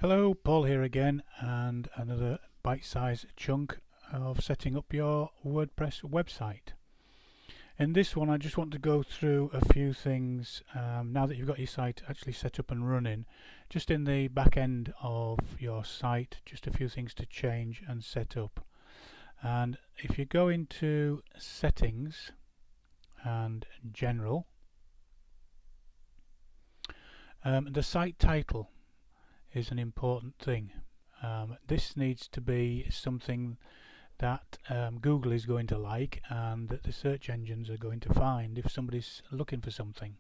Hello, Paul here again, and another bite-sized chunk of setting up your WordPress website. In this one I just want to go through a few things now that you've got your site actually set up and running. Just in the back end of your site, just a few things to change and set up. And if you go into Settings and General, the site title is an important thing. This needs to be something that Google is going to like and that the search engines are going to find if somebody's looking for something.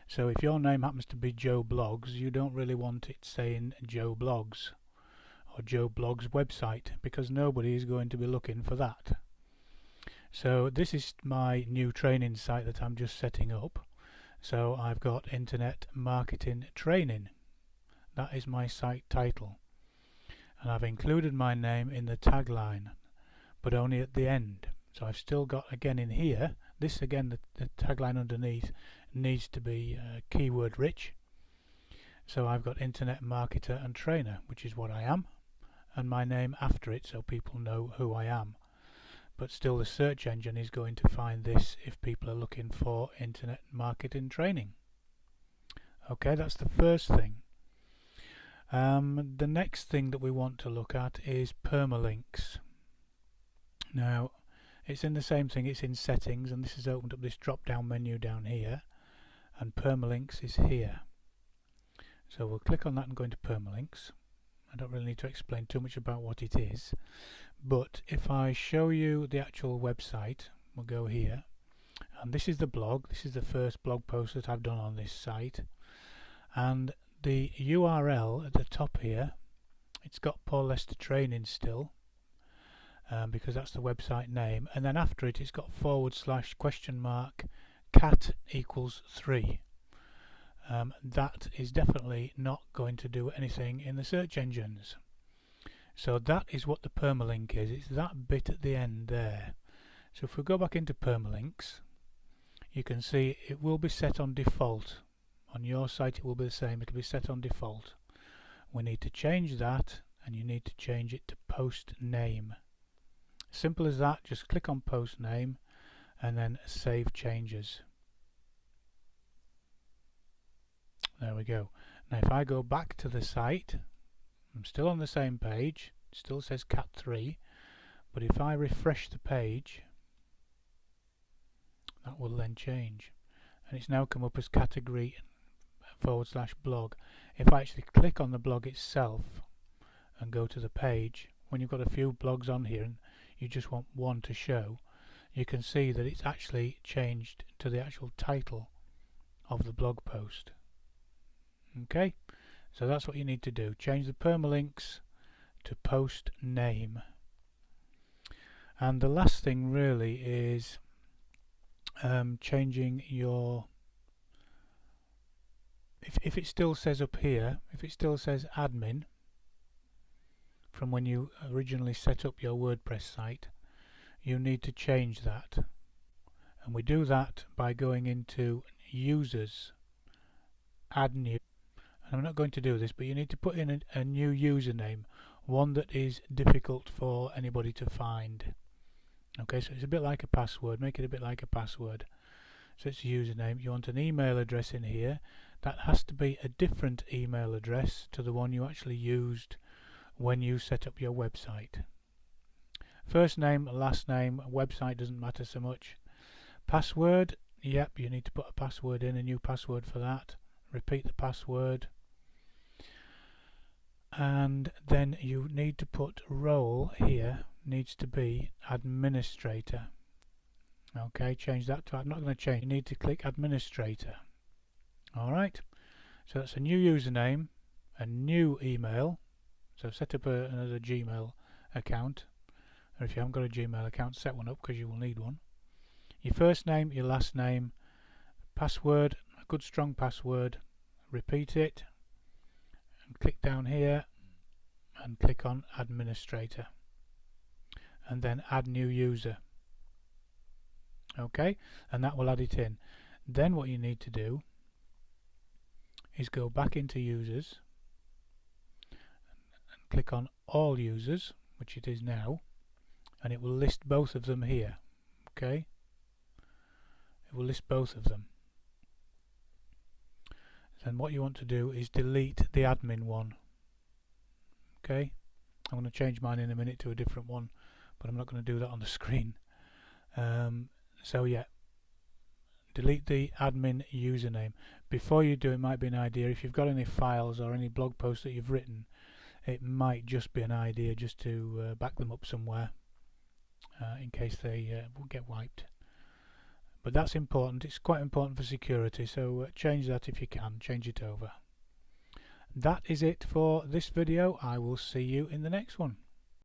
So if your name happens to be Joe Blogs, you don't really want it saying Joe Blogs or Joe Blogs website, because nobody is going to be looking for that. So this is my new training site that I'm just setting up. So I've got Internet Marketing Training. That is my site title, and I've included my name in the tagline, but only at the end. So I've still got, again in here, this again, the tagline underneath needs to be keyword rich. So I've got Internet Marketer and Trainer, which is what I am, and my name after it so people know who I am. But still the search engine is going to find this if people are looking for Internet Marketing Training. Okay, that's the first thing. The next thing that we want to look at is permalinks. Now it's in the same thing, it's in settings, and this has opened up this drop down menu down here, and permalinks is here. So we'll click on that and go into permalinks. I don't really need to explain too much about what it is, but if I show you the actual website, we'll go here, and this is the blog. This is the first blog post that I've done on this site, and the URL at the top here, it's got Paul Lester Training still, because that's the website name, and then after it it's got / cat equals 3. That is definitely not going to do anything in the search engines. So that is what the permalink is. It's that bit at the end there. So if we go back into permalinks, you can see it will be set on default. On your site it will be the same, it will be set on default. We need to change that, and you need to change it to post name. Simple as that. Just click on post name and then save changes. There we go. Now if I go back to the site, I'm still on the same page, it still says cat 3, but if I refresh the page, that will then change, and it's now come up as category /blog. If I actually click on the blog itself and go to the page, when you've got a few blogs on here and you just want one to show, you can see that it's actually changed to the actual title of the blog post. Okay, so that's what you need to do. Change the permalinks to post name. And the last thing really is changing your, if it still says up here, if it still says admin from when you originally set up your WordPress site, you need to change that, and we do that by going into users, add new, and I'm not going to do this, but you need to put in a new username, one that is difficult for anybody to find. Okay, so it's a bit like a password, make it a bit like a password. So it's a username. You want an email address in here. That has to be a different email address to the one you actually used when you set up your website. First name, last name, website doesn't matter so much. Password, yep, you need to put a password in, a new password for that. Repeat the password. And then you need to put role here, needs to be administrator. Okay, change that to, I'm not going to change, you need to click administrator. Alright, so that's a new username, a new email, so set up another Gmail account, or if you haven't got a Gmail account, set one up because you will need one. Your first name, your last name, password, a good strong password, repeat it, and click down here and click on administrator, and then add new user. Okay, and that will add it in. Then what you need to do is go back into users click on all users, which it is now, and it will list both of them here. Okay, it will list both of them. Then what you want to do is delete the admin one. Okay, I'm going to change mine in a minute to a different one, but I'm not going to do that on the screen. So yeah, delete the admin username. Before you do, it might be an idea, if you've got any files or any blog posts that you've written, it might just be an idea just to back them up somewhere in case they will get wiped. But that's important. It's quite important for security, so change that if you can. Change it over. That is it for this video. I will see you in the next one.